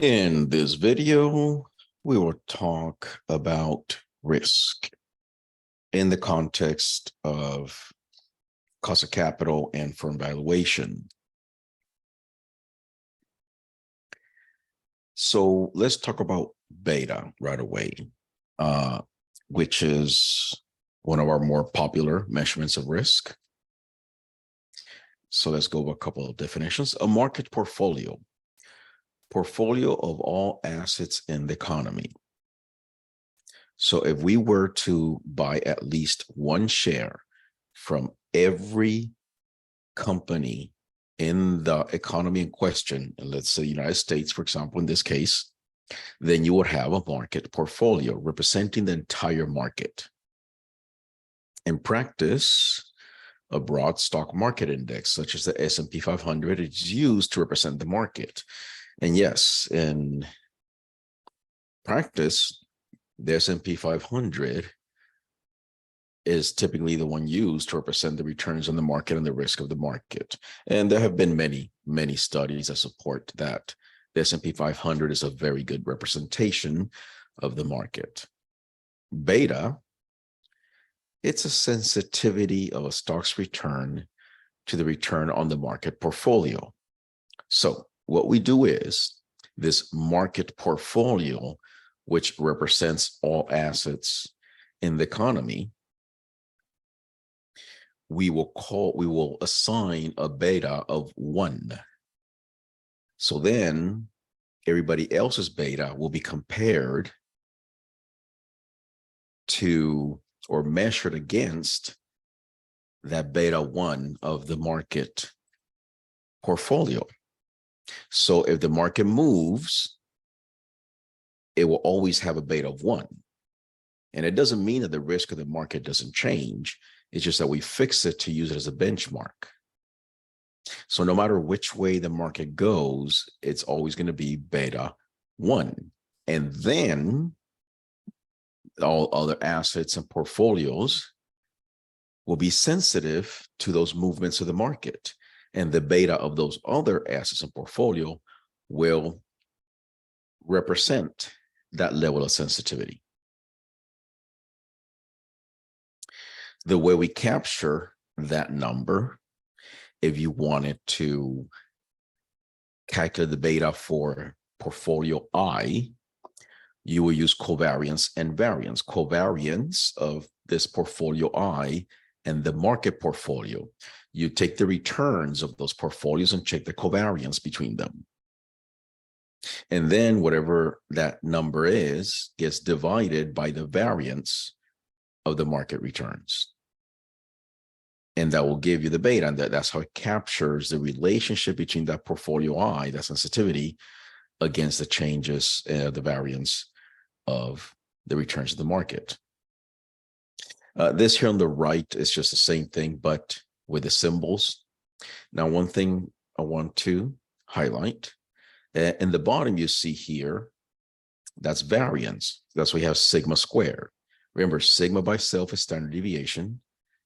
In this video, we will talk about risk in the context of cost of capital and firm valuation. So let's talk about beta right away, which is one of our more popular measurements of risk. So let's go over a couple of definitions. A market portfolio of all assets in the economy. So if we were to buy at least one share from every company in the economy in question, and let's say the United States, for example, in this case, then you would have a market portfolio representing the entire market. In practice, a broad stock market index, such as the S&P 500, is used to represent the market. And yes, in practice, the S&P 500 is typically the one used to represent the returns on the market and the risk of the market. And there have been many studies that support that the S&P 500 is a very good representation of the market. Beta, it's a sensitivity of a stock's return to the return on the market portfolio. So what we do is this market portfolio, which represents all assets in the economy, we will assign a beta of 1. So then everybody else's beta will be compared to or measured against that beta 1 of the market portfolio. So if the market moves, it will always have a beta of 1. And it doesn't mean that the risk of the market doesn't change. It's just that we fix it to use it as a benchmark. So no matter which way the market goes, it's always going to be beta 1. And then all other assets and portfolios will be sensitive to those movements of the market. And the beta of those other assets and portfolio will represent that level of sensitivity. The way we capture that number, if you wanted to calculate the beta for portfolio I, you will use covariance and variance. Covariance of this portfolio I and the market portfolio. You take the returns of those portfolios and check the covariance between them. And then whatever that number is gets divided by the variance of the market returns. And that will give you the beta. And that's how it captures the relationship between that portfolio I, that sensitivity, against the changes, the variance of the returns of the market. This here on the right is just the same thing, but with the symbols. Now, one thing I want to highlight, in the bottom you see here, that's variance. That's why we have sigma squared. Remember, sigma by itself is standard deviation.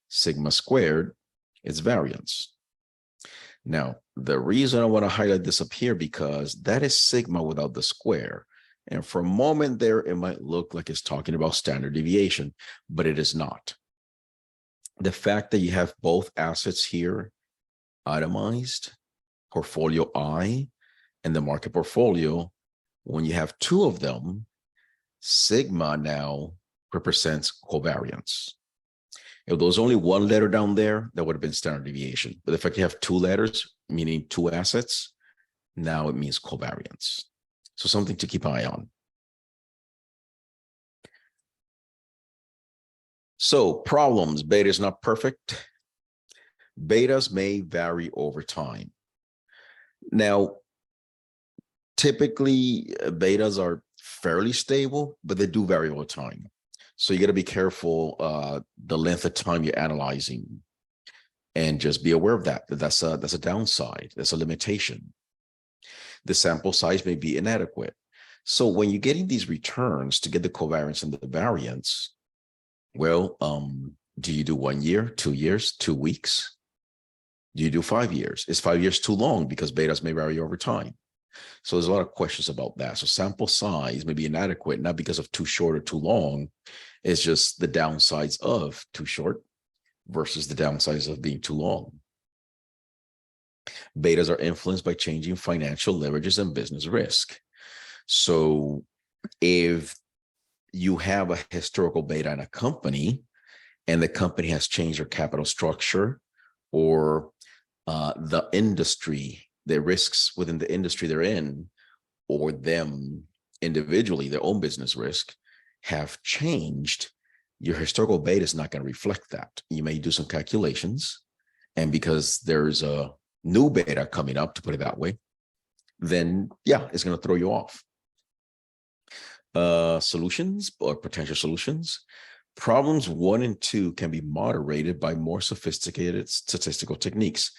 Sigma squared is variance. Now, the reason I want to highlight this up here, because that is sigma without the square. And for a moment there, it might look like it's talking about standard deviation, but it is not. The fact that you have both assets here itemized, portfolio I and the market portfolio, when you have two of them, sigma now represents covariance. If there was only one letter down there, that would have been standard deviation. But the fact you have two letters, meaning two assets, now it means covariance. So something to keep an eye on. So problems, beta is not perfect. Betas may vary over time. Now, typically betas are fairly stable, but they do vary over time. So you got to be careful the length of time you're analyzing, and just be aware of that. That's a downside. That's a limitation. The sample size may be inadequate. So when you're getting these returns to get the covariance and the variance, well, do you do 1 year, 2 years, 2 weeks? Do you do 5 years? Is 5 years too long because betas may vary over time? So there's a lot of questions about that. So sample size may be inadequate, not because of too short or too long. It's just the downsides of too short versus the downsides of being too long. Betas are influenced by changing financial leverages and business risk. So if you have a historical beta in a company and the company has changed their capital structure or the industry, the risks within the industry they're in, or them individually, their own business risk have changed, your historical beta is not going to reflect that. You may do some calculations, and because there's a new beta coming up, to put it that way, then yeah, it's going to throw you off. Solutions or potential solutions. Problems 1 and 2 can be moderated by more sophisticated statistical techniques.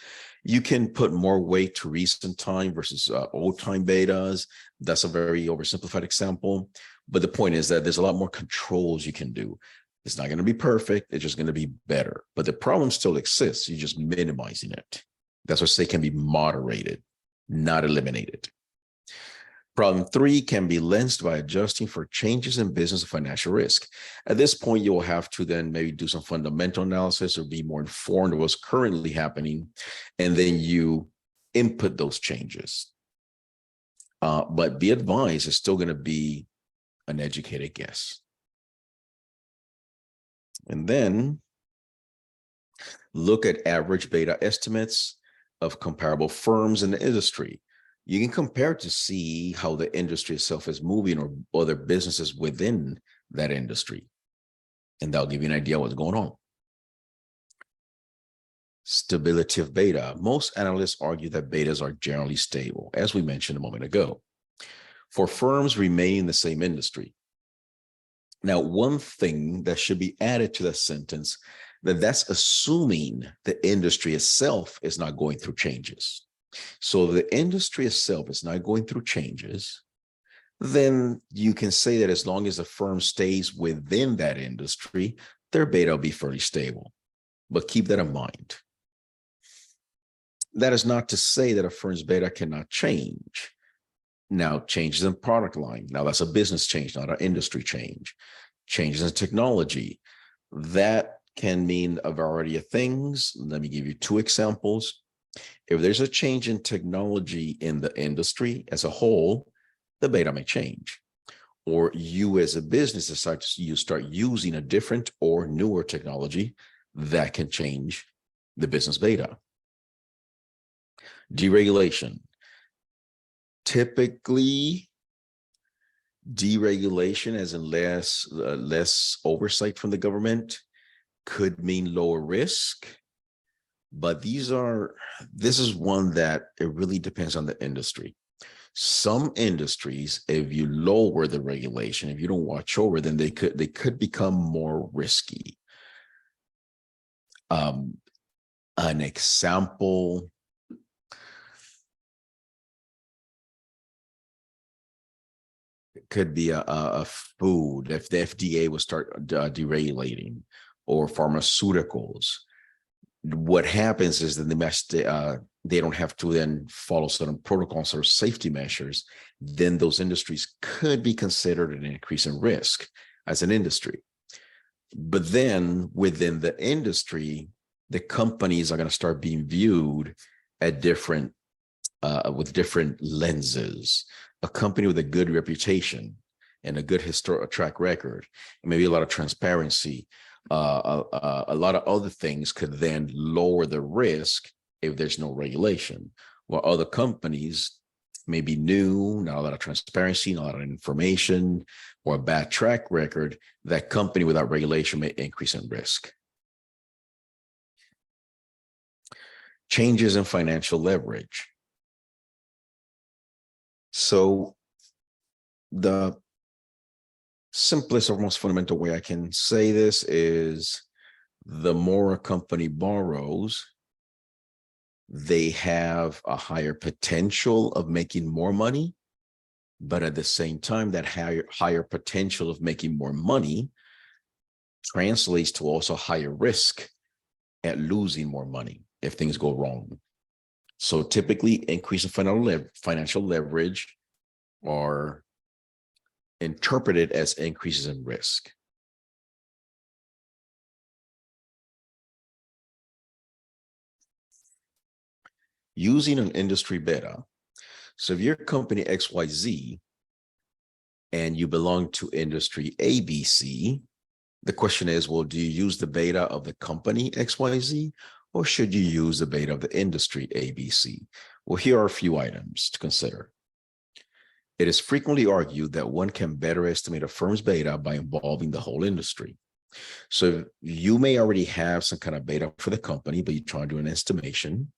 You can put more weight to recent time versus old time betas. That's a very oversimplified example. But the point is that there's a lot more controls you can do. It's not going to be perfect. It's just going to be better. But the problem still exists. You're just minimizing it. That's what I say can be moderated, not eliminated. Problem 3 can be lensed by adjusting for changes in business and financial risk. At this point, you'll have to then maybe do some fundamental analysis or be more informed of what's currently happening, and then you input those changes. But be advised, it's still going to be an educated guess. And then look at average beta estimates of comparable firms in the industry. You can compare to see how the industry itself is moving or other businesses within that industry. And that'll give you an idea what's going on. Stability of beta. Most analysts argue that betas are generally stable, as we mentioned a moment ago, for firms remaining in the same industry. Now, one thing that should be added to that sentence, that's assuming the industry itself is not going through changes. So the industry itself is not going through changes, then you can say that as long as the firm stays within that industry, their beta will be fairly stable. But keep that in mind. That is not to say that a firm's beta cannot change. Now, changes in product line. Now, that's a business change, not an industry change. Changes in technology. That can mean a variety of things. Let me give you 2 examples. If there's a change in technology in the industry as a whole, the beta may change. Or you as a business decide to start using a different or newer technology that can change the business beta. Deregulation. Typically, deregulation, as in less oversight from the government, could mean lower risk. But this is one that it really depends on the industry. Some industries, if you lower the regulation, if you don't watch over, then they could become more risky. An example, it could be a food, if the FDA will start deregulating, or pharmaceuticals. What happens is that they don't have to then follow certain protocols or safety measures. Then those industries could be considered an increase in risk as an industry. But then within the industry, the companies are going to start being viewed at with different lenses. A company with a good reputation and a good historical track record, and maybe a lot of transparency, a lot of other things could then lower the risk if there's no regulation. While other companies may be new, not a lot of transparency, not a lot of information, or a bad track record, that company without regulation may increase in risk. Changes in financial leverage. So the simplest or most fundamental way I can say this is the more a company borrows, they have a higher potential of making more money, but at the same time, that higher potential of making more money translates to also higher risk at losing more money if things go wrong. So typically increase in financial leverage are interpreted as increases in risk. Using an industry beta. So if you're company XYZ and you belong to industry ABC, the question is, well, do you use the beta of the company XYZ or should you use the beta of the industry ABC? Well, here are a few items to consider. It is frequently argued that one can better estimate a firm's beta by involving the whole industry. So you may already have some kind of beta for the company, but you're trying to do an estimation.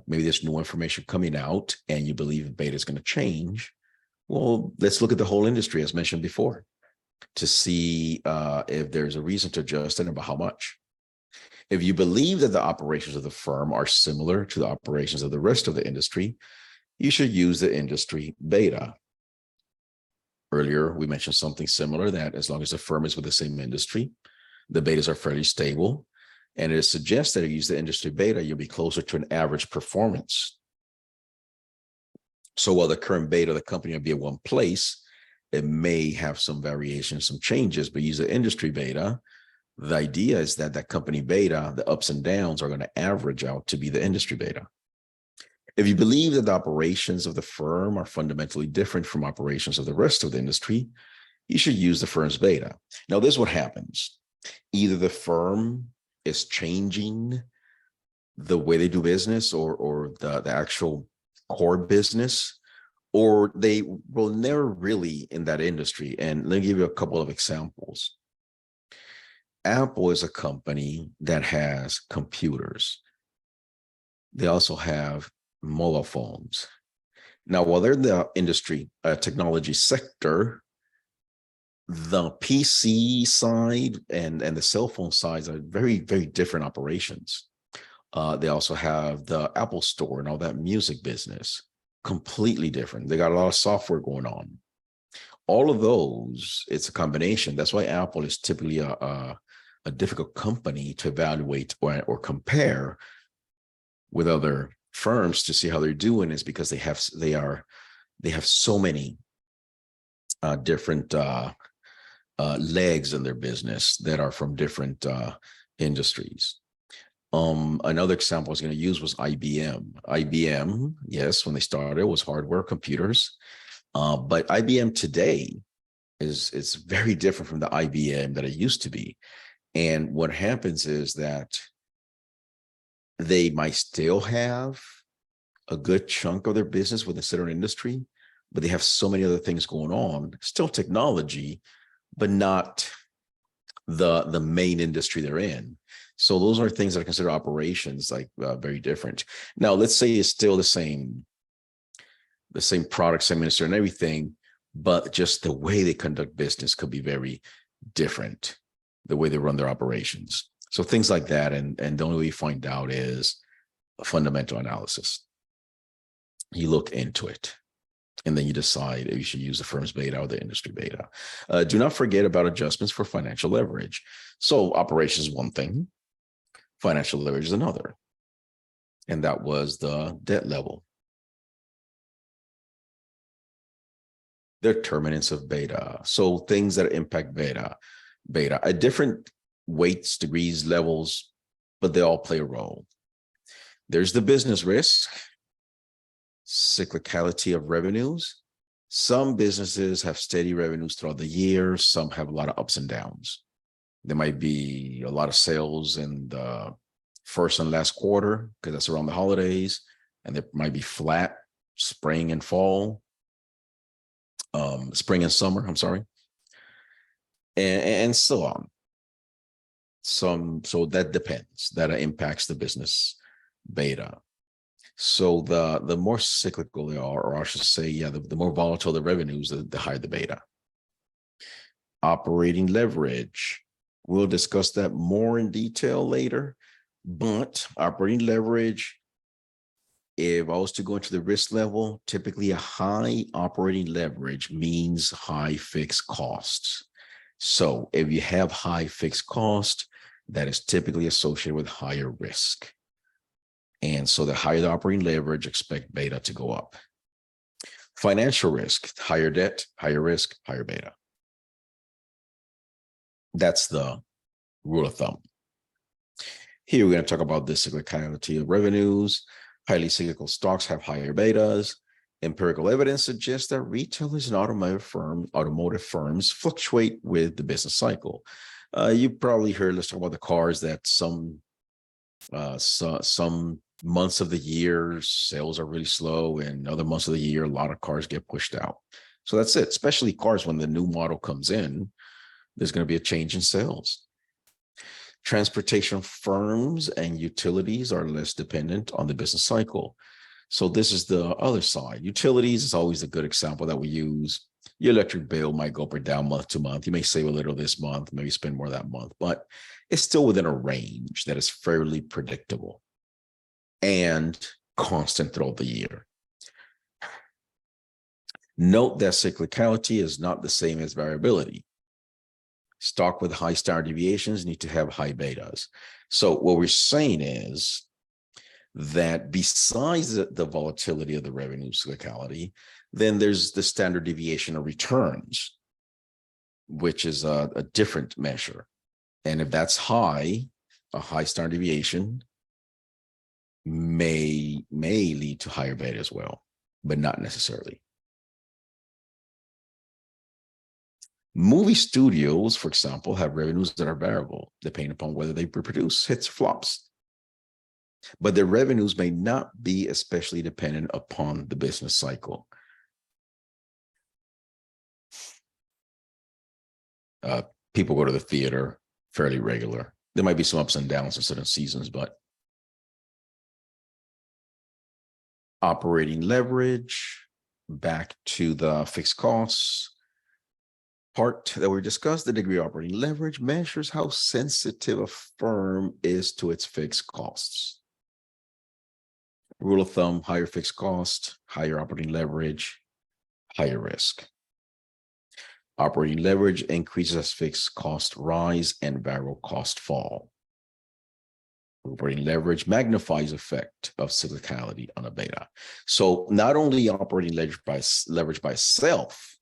Maybe there's new information coming out and you believe beta is going to change. Well, let's look at the whole industry, as mentioned before, to see if there's a reason to adjust it and by how much. If you believe that the operations of the firm are similar to the operations of the rest of the industry, you should use the industry beta. Earlier, we mentioned something similar, that as long as the firm is with the same industry, the betas are fairly stable. And it is suggested that if you use the industry beta, you'll be closer to an average performance. So while the current beta of the company will be at one place, it may have some variations, some changes, but use the industry beta. The idea is that that company beta, the ups and downs, are going to average out to be the industry beta. If you believe that the operations of the firm are fundamentally different from operations of the rest of the industry, you should use the firm's beta. Now, this is what happens. Either the firm is changing the way they do business or the actual core business, or they will never really in that industry. And let me give you a couple of examples. Apple is a company that has computers. They also have mobile phones. Now, while they're in the industry technology sector, the PC side and the cell phone sides are very, very different operations. They also have the Apple Store and all that music business, completely different. They got a lot of software going on. All of those, it's a combination. That's why Apple is typically a difficult company to evaluate or compare with other firms to see how they're doing, is because they have so many different legs in their business that are from different industries. Another example I was going to use was IBM. IBM, yes, when they started, was hardware, computers, but IBM today is very different from the IBM that it used to be. And what happens is that they might still have a good chunk of their business within a certain industry, but they have so many other things going on, still technology, but not the main industry they're in. So those are things that are considered operations, like very different. Now, let's say it's still the same product, same industry and everything, but just the way they conduct business could be very different, the way they run their operations. So things like that. And the only way you find out is a fundamental analysis. You look into it, and then you decide if you should use the firm's beta or the industry beta. Do not forget about adjustments for financial leverage. So operations is one thing, financial leverage is another. And that was the debt level. Determinants of beta. So things that impact beta at different weights, degrees, levels, but they all play a role. There's the business risk, cyclicality of revenues. Some businesses have steady revenues throughout the year. Some have a lot of ups and downs. There might be a lot of sales in the first and last quarter because that's around the holidays, and there might be flat spring and fall, spring and summer, I'm sorry, and so on. So that depends. That impacts the business beta. So the more cyclical they are, or I should say, yeah, the more volatile the revenues, the higher the beta. Operating leverage. We'll discuss that more in detail later, but operating leverage, if I was to go into the risk level, typically a high operating leverage means high fixed costs. So if you have high fixed cost, that is typically associated with higher risk. And so the higher the operating leverage, expect beta to go up. Financial risk, higher debt, higher risk, higher beta. That's the rule of thumb. Here, we're going to talk about the cyclicality of revenues. Highly cyclical stocks have higher betas. Empirical evidence suggests that retailers and automotive firms fluctuate with the business cycle. You probably heard, let's talk about the cars, that some months of the year sales are really slow, and other months of the year a lot of cars get pushed out. So that's it. Especially cars, when the new model comes in, there's going to be a change in sales. Transportation firms and utilities are less dependent on the business cycle. So this is the other side. Utilities is always a good example that we use. Your electric bill might go up or down month to month. You may save a little this month, maybe spend more that month, but it's still within a range that is fairly predictable and constant throughout the year. Note that cyclicality is not the same as variability. Stock with high standard deviations need to have high betas. So what we're saying is that besides the volatility of the revenue cyclicality, then there's the standard deviation of returns, which is a different measure. And if that's high, a high standard deviation may lead to higher beta as well, but not necessarily. Movie studios, for example, have revenues that are variable, depending upon whether they produce hits or flops. But their revenues may not be especially dependent upon the business cycle. People go to the theater fairly regular. There might be some ups and downs in certain seasons, but operating leverage, back to the fixed costs part that we discussed. The degree of operating leverage measures how sensitive a firm is to its fixed costs. Rule of thumb: higher fixed cost, higher operating leverage, higher risk. Operating leverage increases as fixed costs rise and variable costs fall. Operating leverage magnifies the effect of cyclicality on a beta. So not only operating leverage by itself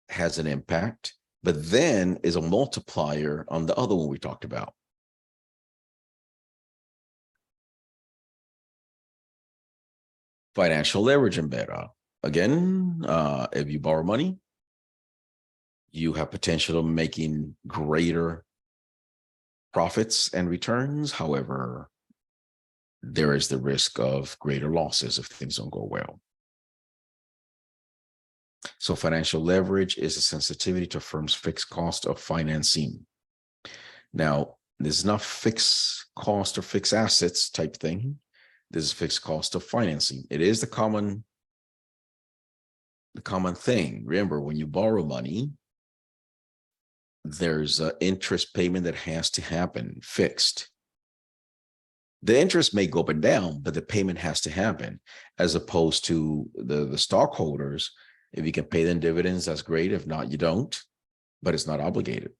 has an impact, but then is a multiplier on the other one we talked about. Financial leverage and beta. Again, if you borrow money, you have potential of making greater profits and returns. However, there is the risk of greater losses if things don't go well. So financial leverage is a sensitivity to a firm's fixed cost of financing. Now, this is not fixed cost or fixed assets type thing. This is fixed cost of financing. It is the common thing. Remember, when you borrow money, there's an interest payment that has to happen, fixed. The interest may go up and down, but the payment has to happen, as opposed to the stockholders. If you can pay them dividends, that's great. If not, you don't, but it's not obligated.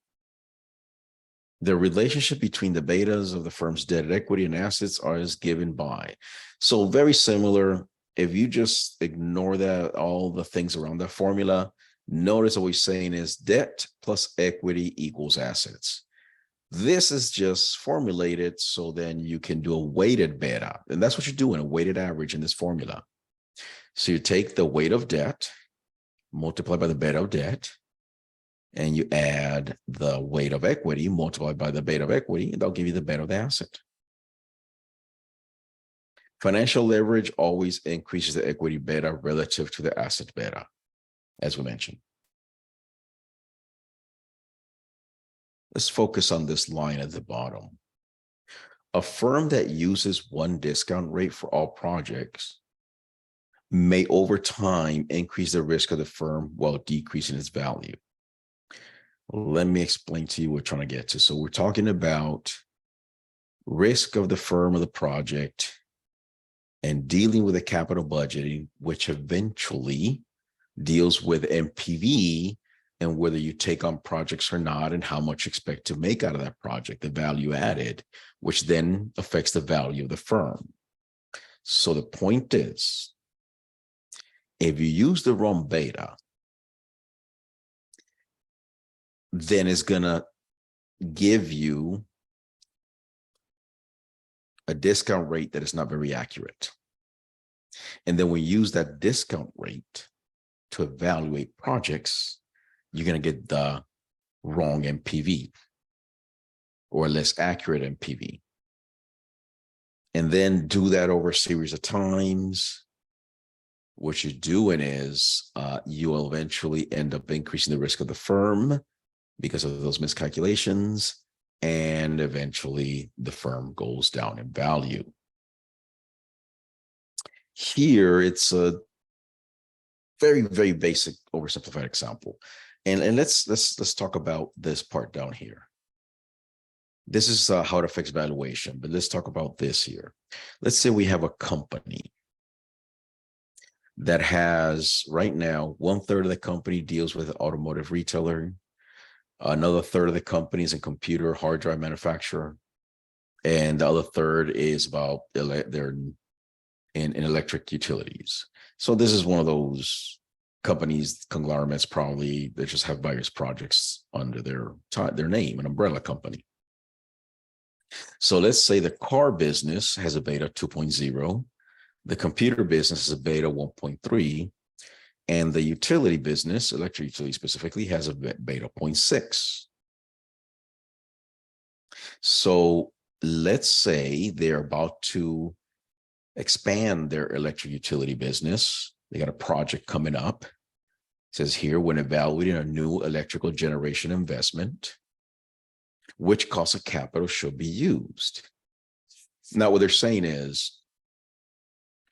The relationship between the betas of the firm's debt, equity, and assets is given by. So very similar. If you just ignore that, all the things around that formula, notice what we're saying is debt plus equity equals assets. This is just formulated so then you can do a weighted beta. And that's what you're doing, a weighted average in this formula. So you take the weight of debt, multiply by the beta of debt, and you add the weight of equity multiplied by the beta of equity, and they'll give you the beta of the asset. Financial leverage always increases the equity beta relative to the asset beta, as we mentioned. Let's focus on this line at the bottom. A firm that uses one discount rate for all projects may over time increase the risk of the firm while decreasing its value. Let me explain to you what we're trying to get to. So we're talking about risk of the firm or the project and dealing with the capital budgeting, which eventually deals with NPV and whether you take on projects or not, and how much you expect to make out of that project, the value added, which then affects the value of the firm. So the point is, if you use the wrong beta, then it's going to give you a discount rate that is not very accurate. And then we use that discount rate to evaluate projects, you're going to get the wrong NPV or less accurate NPV. And then do that over a series of times. What you're doing is you will eventually end up increasing the risk of the firm because of those miscalculations, and eventually the firm goes down in value. Here, it's a very, very basic oversimplified example. And let's talk about this part down here. This is how it affects valuation, but let's talk about this here. Let's say we have a company that has, right now, 1/3 of the company deals with automotive retailer, another third of the company is a computer hard drive manufacturer, and the other third is about they're in electric utilities. So this is one of those companies, conglomerates probably, that just have various projects under their name, an umbrella company. So let's say the car business has a beta 2.0, the computer business has a beta 1.3, and the utility business, electric utility specifically, has a beta 0.6. So let's say they're about to expand their electric utility business. They got a project coming up. It says here, when evaluating a new electrical generation investment, which cost of capital should be used? Now, what they're saying is,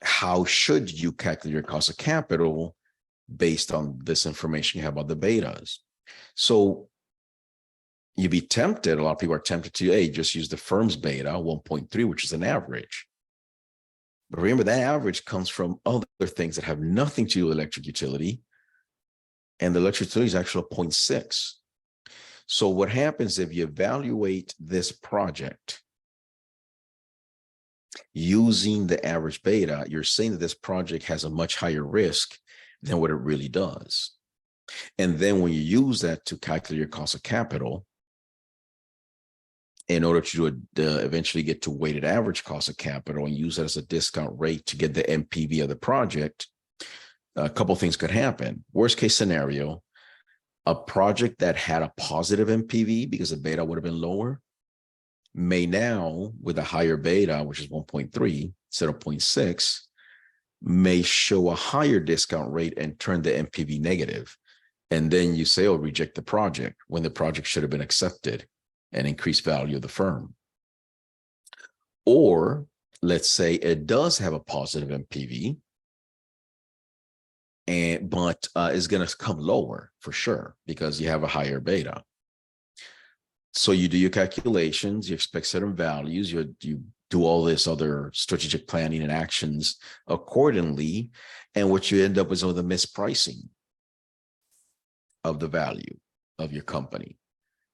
how should you calculate your cost of capital based on this information you have about the betas? So you'd be tempted, a lot of people are tempted to, hey, just use the firm's beta 1.3, which is an average. But remember, that average comes from other things that have nothing to do with electric utility. And the electric utility is actually a 0.6. So what happens if you evaluate this project using the average beta, you're saying that this project has a much higher risk than what it really does. And then when you use that to calculate your cost of capital, in order to eventually get to weighted average cost of capital and use that as a discount rate to get the NPV of the project, a couple of things could happen. Worst case scenario, a project that had a positive NPV because the beta would have been lower may now, with a higher beta, which is 1.3 instead of 0.6, may show a higher discount rate and turn the NPV negative. And then you say, oh, reject the project, when the project should have been accepted and increase value of the firm. Or let's say it does have a positive NPV, but is going to come lower for sure because you have a higher beta. So you do your calculations, you expect certain values, you do all this other strategic planning and actions accordingly, and what you end up is with a mispricing of the value of your company.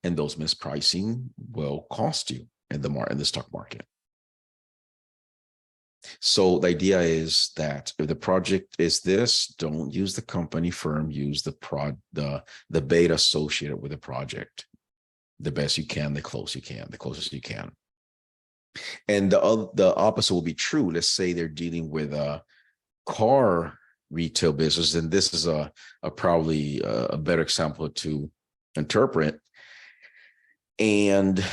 And those mispricing will cost you in the stock market. So the idea is that if the project is this, don't use the company firm, use the beta associated with the project. The best you can, the closest you can. And the opposite will be true. Let's say they're dealing with a car retail business, and this is probably a better example to interpret. And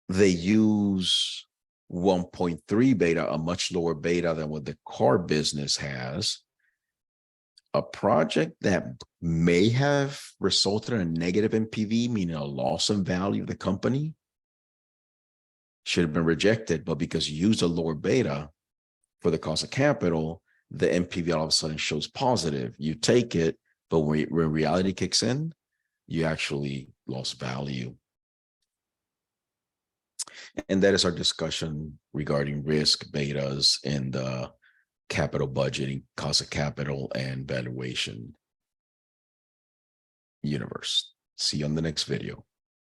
they use 1.3 beta, a much lower beta than what the car business has. A project that may have resulted in a negative NPV, meaning a loss in value of the company, should have been rejected. But because you used a lower beta for the cost of capital, the NPV all of a sudden shows positive. You take it, but when reality kicks in, you actually lost value. And that is our discussion regarding risk, betas, and capital budgeting, cost of capital, and valuation. universe. See you on the next video.